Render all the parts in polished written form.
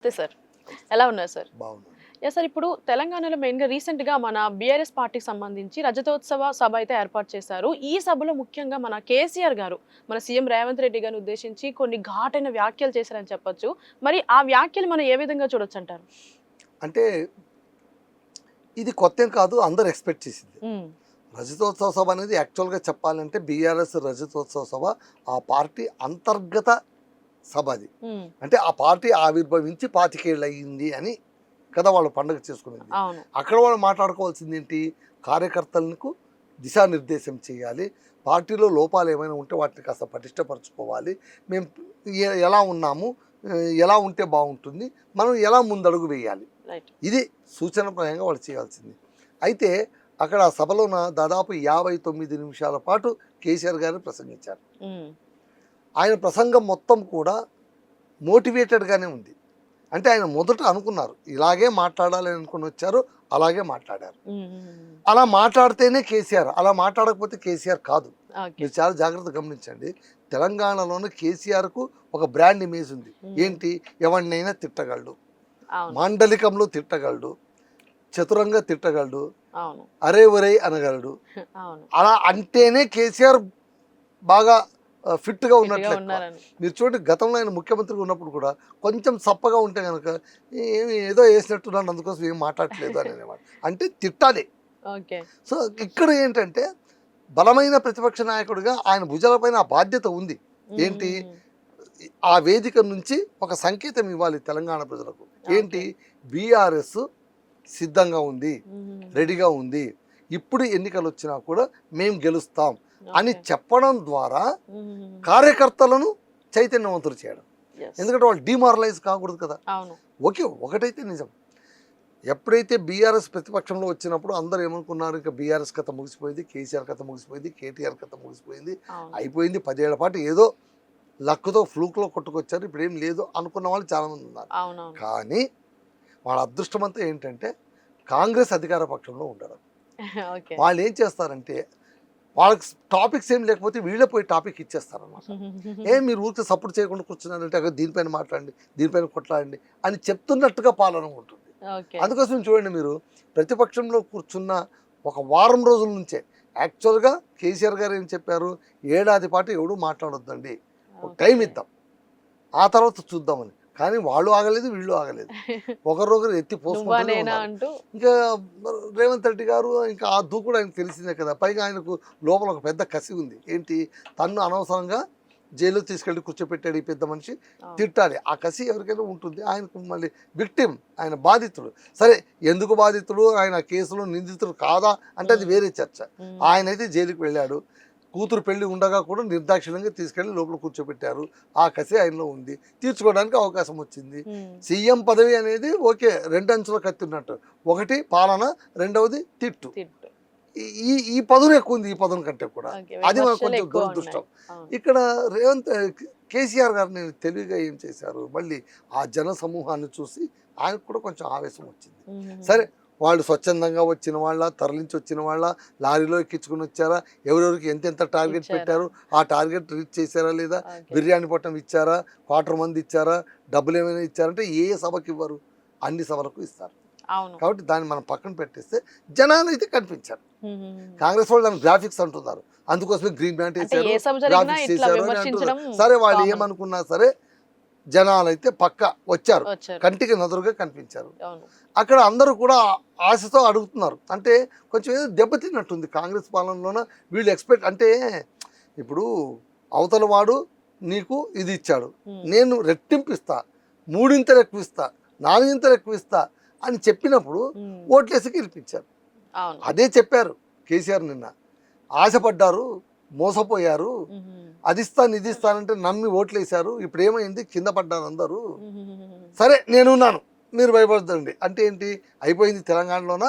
Sir ఎలా ఉన్నారు sir? బాగుంది. సార్ ఇప్పుడు తెలంగాణలో మెయిన్గా రీసెంట్గా మన బీఆర్ఎస్ పార్టీకి సంబంధించి రజతోత్సవ సభ అయితే ఏర్పాటు చేశారు. ఈ సభలో ముఖ్యంగా మన కేసీఆర్ గారు మన సీఎం రేవంత్ రెడ్డి గారిని ఉద్దేశించి కొన్ని ఘాటైన వ్యాఖ్యలు చేశారని చెప్పొచ్చు. మరి ఆ వ్యాఖ్యలు మనం ఏ విధంగా చూడొచ్చు అంటారు? అంటే ఇది కొత్త కాదు, అందరు ఎక్స్పెక్ట్ చేసింది. రజతోత్సవ సభ అనేది యాక్చువల్గా చెప్పాలంటే బీఆర్ఎస్ రజతోత్సవ సభ ఆ పార్టీ అంతర్గత సభ. అది అంటే ఆ పార్టీ ఆవిర్భవించి 25 ఏళ్ళు అయ్యింది అని కదా వాళ్ళు పండుగ చేసుకునేది. అక్కడ వాళ్ళు మాట్లాడుకోవాల్సింది ఏంటి? కార్యకర్తలకు దిశానిర్దేశం చేయాలి, పార్టీలో లోపాలు ఏమైనా ఉంటే వాటిని కాస్త పటిష్టపరచుకోవాలి, మేము ఎలా ఉన్నాము, ఎలా ఉంటే బాగుంటుంది, మనం ఎలా ముందడుగు వేయాలి, ఇది సూచనప్రాయంగా వాళ్ళు చేయాల్సింది. అయితే అక్కడ ఆ సభలోన దాదాపు 59 నిమిషాల పాటు కేసీఆర్ గారిని ప్రసంగించారు. ఆయన ప్రసంగం మొత్తం కూడా మోటివేటెడ్గానే ఉంది. అంటే ఆయన మొదట అనుకున్నారు ఇలాగే మాట్లాడాలని అనుకుని వచ్చారు, అలాగే మాట్లాడారు. అలా మాట్లాడితేనే కేసీఆర్, అలా మాట్లాడకపోతే కేసీఆర్ కాదు. మీరు చాలా జాగ్రత్తగా గమనించండి. తెలంగాణలోని కేసీఆర్కు ఒక బ్రాండ్ ఇమేజ్ ఉంది. ఏంటి? ఎవరినైనా తిట్టగలడు, మాండలికంలో తిట్టగలడు, చతురంగా తిట్టగలడు, అరే ఒరే అనగలడు. అలా అంటేనే కేసీఆర్ బాగా ఫిట్గా ఉన్నట్లు. మీరు చూడండి, గతంలో ఆయన ముఖ్యమంత్రిగా ఉన్నప్పుడు కూడా కొంచెం సప్పగా ఉంటే కనుక ఏదో వేసినట్టున్నాను, అందుకోసం ఏం మాట్లాడట్లేదు అనేవాడు. అంటే తిట్టాలి. సో ఇక్కడ ఏంటంటే బలమైన ప్రతిపక్ష నాయకుడిగా ఆయన భుజాలపైన ఆ బాధ్యత ఉంది. ఏంటి? ఆ వేదిక నుంచి ఒక సంకేతం ఇవ్వాలి తెలంగాణ ప్రజలకు. ఏంటి? బీఆర్ఎస్ సిద్ధంగా ఉంది, రెడీగా ఉంది, ఇప్పుడు ఎన్నికలు వచ్చినా కూడా మేము గెలుస్తాం అని చెప్పడం ద్వారా కార్యకర్తలను చైతన్యవంతులు చేయడం. ఎందుకంటే వాళ్ళు డిమారలైజ్ కాకూడదు కదా. ఓకే, ఒకటైతే నిజం, ఎప్పుడైతే బీఆర్ఎస్ ప్రతిపక్షంలో వచ్చినప్పుడు అందరూ ఏమనుకున్నారు, ఇంకా బీఆర్ఎస్ కథ ముగిసిపోయింది, కేసీఆర్ కథ ముగిసిపోయింది, కేటీఆర్ కథ ముగిసిపోయింది, అయిపోయింది, 10 ఏళ్ల పాటు ఏదో లక్కుతో ఫ్లూక్లో కొట్టుకొచ్చారు, ఇప్పుడు ఏం లేదు అనుకున్న వాళ్ళు చాలామంది ఉన్నారు. కానీ వాళ్ళ అదృష్టం అంతా ఏంటంటే కాంగ్రెస్ అధికార పక్షంలో ఉండడం. వాళ్ళు ఏం చేస్తారంటే వాళ్ళకి టాపిక్స్ ఏం లేకపోతే వీళ్ళే పోయి టాపిక్ ఇచ్చేస్తారన్నమాట. మీరు ఊరికి సపోర్ట్ చేయకుండా కూర్చున్నారంటే అక్కడ దీనిపైన మాట్లాడండి, దీనిపైన కొట్లాడండి అని చెప్తున్నట్టుగా పాలన ఉంటుంది. అందుకోసం చూడండి, మీరు ప్రతిపక్షంలో కూర్చున్న ఒక వారం రోజుల నుంచే యాక్చువల్గా కేసీఆర్ గారు ఏం చెప్పారు, ఏడాది పాటు ఎవడు మాట్లాడొద్దండి, ఒక టైం ఇద్దాం, ఆ తర్వాత చూద్దామని. కానీ వాళ్ళు ఆగలేదు, వీళ్ళు ఆగలేదు, ఒకరొకరు ఎత్తి పోసుకుంటూనే ఉన్నారు. ఇంకా రేవంత్ రెడ్డి గారు ఇంకా ఆ దూకుడు ఆయనకు తెలిసిందే కదా. పైగా ఆయనకు లోపల ఒక పెద్ద కసి ఉంది. ఏంటి? తన్ను అనవసరంగా జైలు తీసుకెళ్ళి కూర్చోపెట్టాడు ఈ పెద్ద మనిషి, తిట్టాలి. ఆ కసి ఎవరికైనా ఉంటుంది. ఆయనకు మళ్ళీ విక్టిమ్, ఆయన బాధితుడు. సరే, ఎందుకు బాధితుడు, ఆయన కేసులో నిందితుడు కాదా అంటే అది వేరే చర్చ. ఆయనైతే జైలుకి వెళ్ళాడు, కూతురు పెళ్లి ఉండగా కూడా నిర్దాక్షిణ్యంగా తీసుకెళ్లి లోపల కూర్చోబెట్టారు. ఆ కసి ఆయనలో ఉంది, తీర్చుకోవడానికి అవకాశం వచ్చింది. సీఎం పదవి అనేది ఓకే, 2 అంచుల కత్తి ఉన్నట్టు, ఒకటి పాలన, రెండవది తిట్టు. ఈ పదును ఎక్కువ ఉంది ఈ పదును కంటే కూడా. అది మనకు కొంచెం దురదృష్టం. ఇక్కడ కేసీఆర్ గారిని తెలివిగా ఏం చేశారు, మళ్ళీ ఆ జన సమూహాన్ని చూసి ఆయనకు కూడా కొంచెం ఆవేశం వచ్చింది. సరే, వాళ్ళు స్వచ్ఛందంగా వచ్చిన వాళ్ళ, తరలించి వచ్చిన వాళ్ళ, లారీలో ఎక్కించుకుని వచ్చారా, ఎవరెవరికి ఎంతెంత టార్గెట్ పెట్టారు, ఆ టార్గెట్ రీచ్ చేశారా లేదా, బిర్యానీ పొట్టం ఇచ్చారా, క్వార్టర్ మంది ఇచ్చారా, డబ్బులు ఏమైనా ఇచ్చారంటే ఏ సభకి ఇవ్వరు, అన్ని సభలకు ఇస్తారు. కాబట్టి దాన్ని మనం పక్కన పెట్టేస్తే జనాలు అయితే కనిపించారు. కాంగ్రెస్ వాళ్ళు దాని గ్రాఫిక్స్ అంటున్నారు, అందుకోసమే గ్రీన్ మ్యాట్ వేశారు, గ్రాఫిక్స్ చేశారు అని అంటున్నారు. సరే, వాళ్ళు ఏమనుకున్నా సరే జనాలు అయితే పక్క వచ్చారు, కంటికి నదురుగా కనిపించారు. అక్కడ అందరూ కూడా ఆశతో అడుగుతున్నారు. అంటే కొంచెం ఏదో దెబ్బతిన్నట్టుంది కాంగ్రెస్ పాలనలోన. వీళ్ళు ఎక్స్పెక్ట్ అంటే ఇప్పుడు అవతల వాడు నీకు ఇది ఇచ్చాడు, నేను రెట్టింపిస్తా, 3 ఎక్కువ ఇస్తా, 4 ఎక్కువ ఇస్తా అని చెప్పినప్పుడు ఓట్లేసి గెలిపించారు. అదే చెప్పారు కేసీఆర్ నిన్న. ఆశపడ్డారు, మోసపోయారు, అది ఇస్తాను ఇది ఇస్తానంటే నమ్మి ఓట్లేశారు, ఇప్పుడు ఏమైంది, కింద పడ్డారు అందరూ. సరే, నేనున్నాను, మీరు భయపడదండి అంటే ఏంటి? అయిపోయింది తెలంగాణలోన,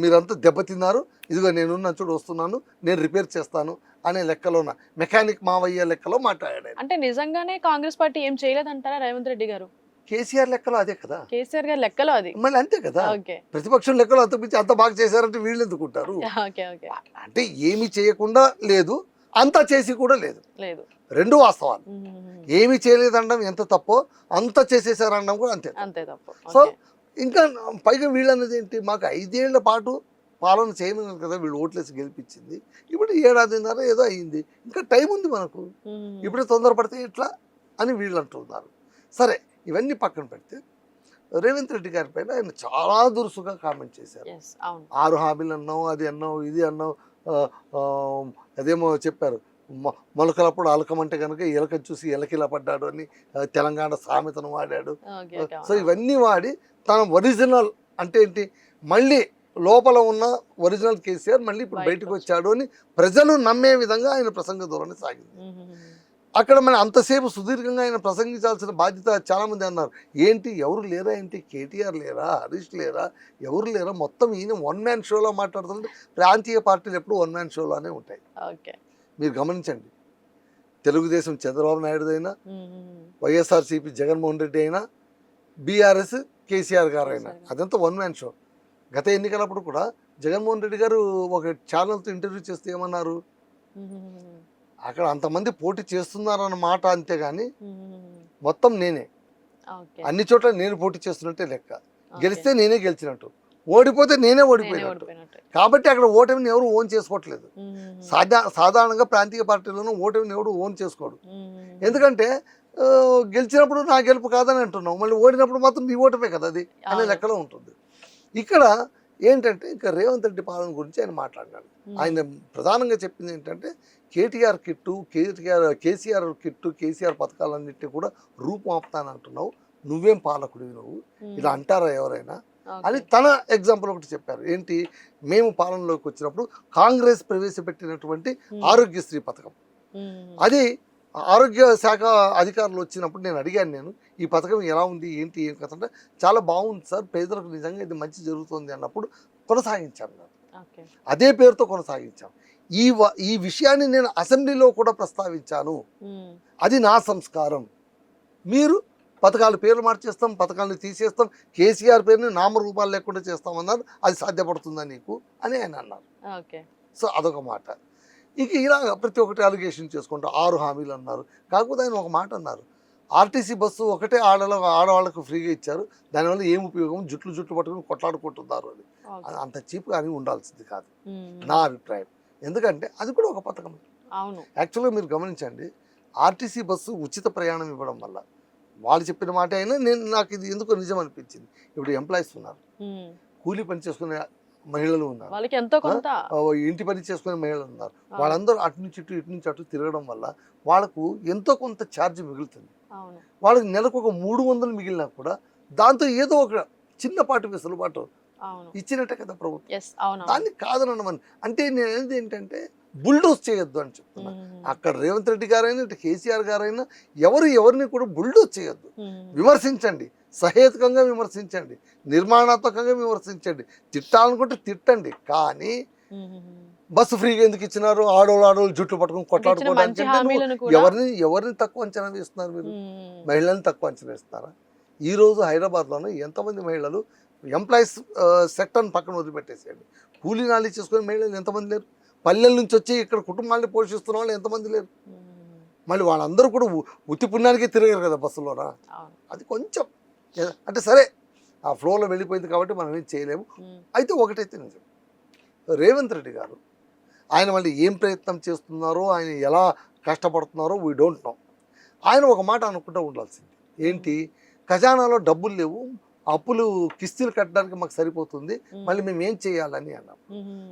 మీరంతా దెబ్బతిన్నారు, ఇదిగో నేనున్నా చూడు, వస్తున్నాను, నేను రిపేర్ చేస్తాను అనే లెక్కలోన, మెకానిక్ మావయ్య లెక్కలో మాట్లాడాడు. అంటే నిజంగానే కాంగ్రెస్ పార్టీ ఏం చేయలేదంటారా రేవంత్ రెడ్డి గారు? కేసీఆర్ లెక్కలో అదే కదా, కేసీఆర్ గారి లెక్కలో అది మళ్ళీ అంతే కదా. ప్రతిపక్షం లెక్కలో అంత బాగా చేశారంటే వీళ్ళు ఎందుకుంటారు? అంటే ఏమి చేయకుండా లేదు, అంతా చేసి కూడా లేదు. లేదు. రెండు వాస్తవాలు. ఏమీ చేయలేదనడం ఎంత తప్పో, అంత చేసేసారనడం కూడా అంతే. అంతే తప్పు. సో ఇంకా పైగా వీళ్ళన్నది ఏంటి, మాకు 5 ఏళ్ల పాటు పాలన చేయమన్నారు కదా వీళ్ళు ఓట్లేసి గెలిపించింది, ఇప్పుడు 7.5 ఏదో అయ్యింది, ఇంకా టైం ఉంది మనకు, ఇప్పుడే తొందరపడితే ఎట్లా అని వీళ్ళు అంటున్నారు. సరే, ఇవన్నీ పక్కన పెడితే రేవంత్ రెడ్డి గారి పైన ఆయన చాలా దురుసుగా కామెంట్ చేశారు. 6 హామీలు అన్నావు, అది అన్నావు, ఇది అన్నావు, అదేమో చెప్పారు, మొలకలప్పుడు అలకమంటే కనుక ఎలక చూసి ఎలకిలా పడ్డాడు అని తెలంగాణ సామెతను వాడాడు. సో ఇవన్నీ వాడి తన ఒరిజినల్ అంటే ఏంటి, మళ్ళీ లోపల ఉన్న ఒరిజినల్ కేసీఆర్ మళ్ళీ ఇప్పుడు బయటకు వచ్చాడు అని ప్రజలు నమ్మే విధంగా ఆయన ప్రసంగ ధోరణి సాగింది. అక్కడ మన అంతసేపు సుదీర్ఘంగా ఆయన ప్రసంగించాల్సిన బాధ్యత చాలామంది అన్నారు. ఏంటి ఎవరు లేరా, ఏంటి కేటీఆర్ లేరా, హరీష్ లేరా, ఎవరు లేరా, మొత్తం ఈయన 1 మ్యాన్ షోలో మాట్లాడుతుంటే ప్రాంతీయ పార్టీలు ఎప్పుడు 1 మ్యాన్ షోలోనే ఉంటాయి. మీరు గమనించండి, తెలుగుదేశం చంద్రబాబు నాయుడు అయినా, వైఎస్ఆర్సీపీ జగన్మోహన్ రెడ్డి అయినా, బీఆర్ఎస్ కేసీఆర్ గారు అయినా, అదంతా 1 మ్యాన్ షో. గత ఎన్నికలప్పుడు కూడా జగన్మోహన్ రెడ్డి గారు ఒక ఛానల్తో ఇంటర్వ్యూ చేస్తే ఏమన్నారు, అక్కడ అంతమంది పోటీ చేస్తున్నారన్న మాట, అంతేగాని మొత్తం నేనే, అన్ని చోట్ల నేను పోటీ చేస్తున్నట్టే లెక్క, గెలిస్తే నేనే గెలిచినట్టు, ఓడిపోతే నేనే ఓడిపోయినట్టు. కాబట్టి అక్కడ ఓటమిని ఎవరు ఓన్ చేసుకోవట్లేదు. సాధారణంగా ప్రాంతీయ పార్టీలను ఓటమిని ఎవరు ఓన్ చేసుకోడు. ఎందుకంటే గెలిచినప్పుడు నా గెలుపు కాదని అంటున్నావు, మళ్ళీ ఓడినప్పుడు మాత్రం నీ ఓటమే కదా అది అనే లెక్కలో ఉంటుంది. ఇక్కడ ఏంటంటే ఇంకా రేవంత్ రెడ్డి పాలన గురించి ఆయన మాట్లాడినాడు. ఆయన ప్రధానంగా చెప్పింది ఏంటంటే కేటీఆర్ కిట్టు, కేసీఆర్ కిట్టు, కేసీఆర్ పథకాలన్నింటినీ కూడా రూపుమాపుతానంటున్నావు, నువ్వేం పాలకుడివి, నువ్వు ఇలా అంటారా ఎవరైనా అని తన ఎగ్జాంపుల్ ఒకటి చెప్పారు. ఏంటి, మేము పాలనలోకి వచ్చినప్పుడు కాంగ్రెస్ ప్రవేశపెట్టినటువంటి ఆరోగ్యశ్రీ పథకం, అది ఆరోగ్య శాఖ అధికారులు వచ్చినప్పుడు నేను అడిగాను, ఈ పథకం ఎలా ఉంది, ఏంటి, ఏం కథ అంటే చాలా బాగుంది సార్, పేదలకు నిజంగా ఇది మంచి జరుగుతుంది అన్నప్పుడు కొనసాగించాను. అదే పేరుతో కొనసాగించాం. ఈ విషయాన్ని నేను అసెంబ్లీలో కూడా ప్రస్తావించాను, అది నా సంస్కారం. మీరు పథకాల పేర్లు మార్చేస్తాం, పథకాలను తీసేస్తాం, కేసీఆర్ పేరుని నామరూపాలు లేకుండా చేస్తామన్నారు, అది సాధ్యపడుతుందా నీకు అని ఆయన అన్నారు. సో అదొక మాట. ఇక ఇలా ప్రతి ఒక్కటి అలిగేషన్ చేసుకుంటూ 6 హామీలు అన్నారు. కాకపోతే ఆయన ఒక మాట అన్నారు, ఆర్టీసీ బస్సు ఒకటే ఆడవాళ్ళకు ఫ్రీగా ఇచ్చారు, దానివల్ల ఏం ఉపయోగం, జుట్లు పట్టుకుని కొట్లాడుకుంటున్నారు అని. అంత చీప్గా అని ఉండాల్సింది కాదు నా అభిప్రాయం. ఎందుకంటే అది కూడా ఒక పథకం. యాక్చువల్గా మీరు గమనించండి, ఆర్టీసీ బస్సు ఉచిత ప్రయాణం ఇవ్వడం వల్ల వాళ్ళు చెప్పిన మాట అయినా నాకు ఇది ఎందుకో నిజం అనిపించింది. ఇప్పుడు ఎంప్లాయీస్ ఉన్నారు, కూలీ పని చేసుకునే మహిళలు ఉన్నారు, వాళ్ళకి ఎంతో కొంత ఇంటి పని చేసుకునే మహిళలు ఉన్నారు, వాళ్ళందరూ అటు నుంచి ఇటు తిరగడం వల్ల వాళ్ళకు ఎంతో కొంత ఛార్జ్ మిగులుతుంది. వాళ్ళకి నెలకు ఒక 300 మిగిలినా కూడా దాంతో ఏదో ఒక చిన్నపాటి వెసులుబాటు ఇచ్చినట్టే కదా ప్రభుత్వం. దాన్ని కాదనమని అంటే నేను ఏంటంటే బుల్డోజ్ చేయొద్దు అని చెప్తున్నా. అక్కడ రేవంత్ రెడ్డి గారైనా ఇటు కేసీఆర్ గారైనా ఎవరిని కూడా బుల్డోజ్ చేయొద్దు. విమర్శించండి, సహేతుకంగా విమర్శించండి, నిర్మాణాత్మకంగా విమర్శించండి, తిట్టాలనుకుంటే తిట్టండి. కానీ బస్సు ఫ్రీగా ఎందుకు ఇచ్చినారు, ఆడోళ్ళు జుట్లు పట్టుకుని కొట్లాడుకోవడానికి ఎవరిని తక్కువ అంచనా వేస్తున్నారు మీరు? మహిళల్ని తక్కువ అంచనా వేస్తున్నారా? ఈరోజు హైదరాబాద్లోనే ఎంతమంది మహిళలు ఎంప్లాయీస్ సెక్టర్ని పక్కన వదిలిపెట్టేసేయండి, కూలీ నాలి చేసుకునే మహిళలు ఎంతమంది లేరు? పల్లెల నుంచి వచ్చి ఇక్కడ కుటుంబాన్ని పోషిస్తున్న వాళ్ళు ఎంతమంది లేరు? మళ్ళీ వాళ్ళందరూ కూడా ఉత్తి పుణ్యానికి తిరిగారు కదా బస్సులోనా. అది కొంచెం అంటే సరే ఆ ఫ్లోలో వెళ్ళిపోయింది కాబట్టి మనం ఏం చేయలేము. అయితే ఒకటైతే నిజం, రేవంత్ రెడ్డి గారు ఆయన మళ్ళీ ఏం ప్రయత్నం చేస్తున్నారో, ఆయన ఎలా కష్టపడుతున్నారో వీ డోంట్ నో. ఆయన ఒక మాట అనుకుంటూ ఉండాల్సింది ఏంటి, ఖజానాలో డబ్బులు లేవు, అప్పులు కిస్తీలు కట్టడానికి మాకు సరిపోతుంది, మళ్ళీ మేము ఏం చేయాలని అన్నాం.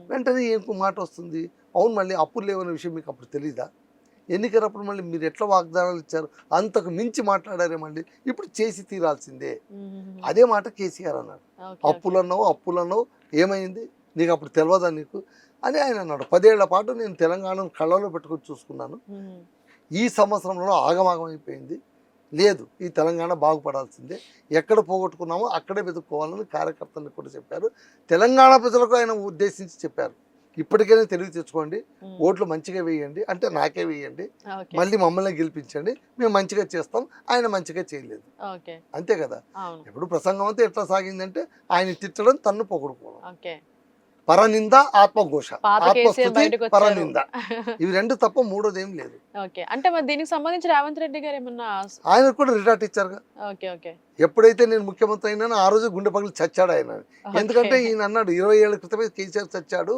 వెంటనే ఏం మాట వస్తుంది, అవును మళ్ళీ అప్పులు లేవనే విషయం మీకు అప్పుడు తెలీదా? ఎన్నికలప్పుడు మళ్ళీ మీరు ఎట్లా వాగ్దానాలు ఇచ్చారు, అంతకు మించి మాట్లాడారే, మళ్ళీ ఇప్పుడు చేసి తీరాల్సిందే. అదే మాట కేసీఆర్ అన్నాడు, అప్పులు అన్నావు ఏమైంది నీకు అప్పుడు తెలియదా నీకు అని ఆయన అన్నాడు. 10 ఏళ్ల పాటు నేను తెలంగాణను కళ్ళలో పెట్టుకొని చూసుకున్నాను, ఈ సంవత్సరంలో ఆగమాగం అయిపోయింది, లేదు ఈ తెలంగాణ బాగుపడాల్సిందే, ఎక్కడ పోగొట్టుకున్నామో అక్కడే వెతుక్కోవాలని కార్యకర్తలకు కూడా చెప్పారు. తెలంగాణ ప్రజలకు ఆయన ఉద్దేశించి చెప్పారు, ఇప్పటికైనా తెలివి తెచ్చుకోండి, ఓట్లు మంచిగా వేయండి, అంటే నాకే వేయండి, మళ్ళీ మమ్మల్ని గెలిపించండి, మేము మంచిగా చేస్తాం. ఆయన మంచిగా చేయలేదు, అంతే కదా. ఎప్పుడు ప్రసంగం అంతా ఎట్లా సాగిందంటే ఆయన తిట్టడం, తన్ను పొగడుకోవడం. పరనింద ఆత్మఘోష, పాత కేసీఆర్ ఆత్మస్తుతి బయటకు వచ్చారు. పరనింద, ఇవి రెండు తప్ప మూడోది ఏం లేదు. ఓకే, అంటే మరి దీనికి సంబంధించి రేవంత్ రెడ్డి గారు ఏమన్నా? ఆయన కూడా రిటార్ట్ ఇచ్చారుగా. ఓకే ఓకే ఎప్పుడైతే నేను ముఖ్యమంత్రి అయినానో ఆ రోజు గుండె పగిలి చచ్చాడు ఆయన. ఎందుకంటే ఈయన అన్నాడు 20 ఏళ్ల క్రితమే కేసీఆర్ చచ్చాడు,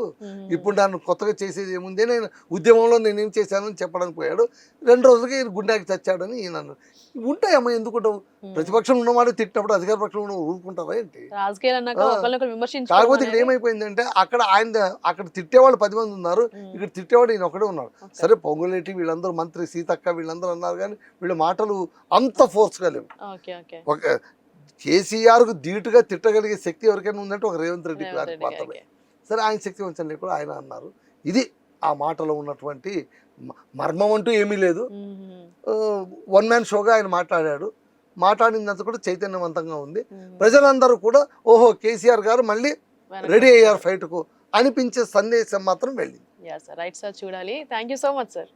ఇప్పుడు నన్ను కొత్తగా చేసేది ఏముంది, నేను ఉద్యమంలో నేనేం చేశానని చెప్పడానికి పోయాడు. 2 రోజులకి ఈయన గుండెకి చచ్చాడని ఈయన అన్నాడు. ఉంటాయమ్మా, ఎందుకుంటావు? ప్రతిపక్షం ఉన్నవాడు తిట్టినప్పుడు అధికార పక్షం ఉన్న ఊరుకుంటారా ఏంటి? రాజకీయాలు అన్నాక ఒకరినొకరు విమర్శించుకోవడం కాకపోతే ఇక్కడ అనేది- ఏమైపోయిందంటే అక్కడ తిట్టేవాళ్ళు 10 మంది ఉన్నారు, ఇక్కడ తిట్టేవాడు ఈయన ఒకడే ఉన్నాడు. సరే పొంగులేటి వీళ్ళందరూ, మంత్రి సీతక్క వీళ్ళందరూ అన్నారు, కానీ వీళ్ళ మాటలు అంత ఫోర్స్గా లేవు. ఓకే ఓకే ఒక కేసీఆర్కు ధీటుగా తిట్టగలిగే శక్తి ఎవరికైనా ఉందంటే ఒక రేవంత్ రెడ్డి రేవంత్ గారికి రెడ్డి మాత్రమే. గారికి. సరే, ఆయన శక్తి వంచన లేకుండా ఆయన అన్నారు. ఇది ఆ మాటలో ఉన్నటువంటి మర్మం అంటూ ఏమీ లేదు. వన్ మ్యాన్ షోగా ఆయన మాట్లాడినంత కూడా చైతన్యవంతంగా ఉంది. ప్రజలందరూ కూడా ఓహో కేసీఆర్ గారు మళ్ళీ రెడీ అయ్యారు ఫైట్కు అనిపించే సందేశం మాత్రం వెళ్ళింది. రైట్ సార్, చూడాలి. Thank you so much sir.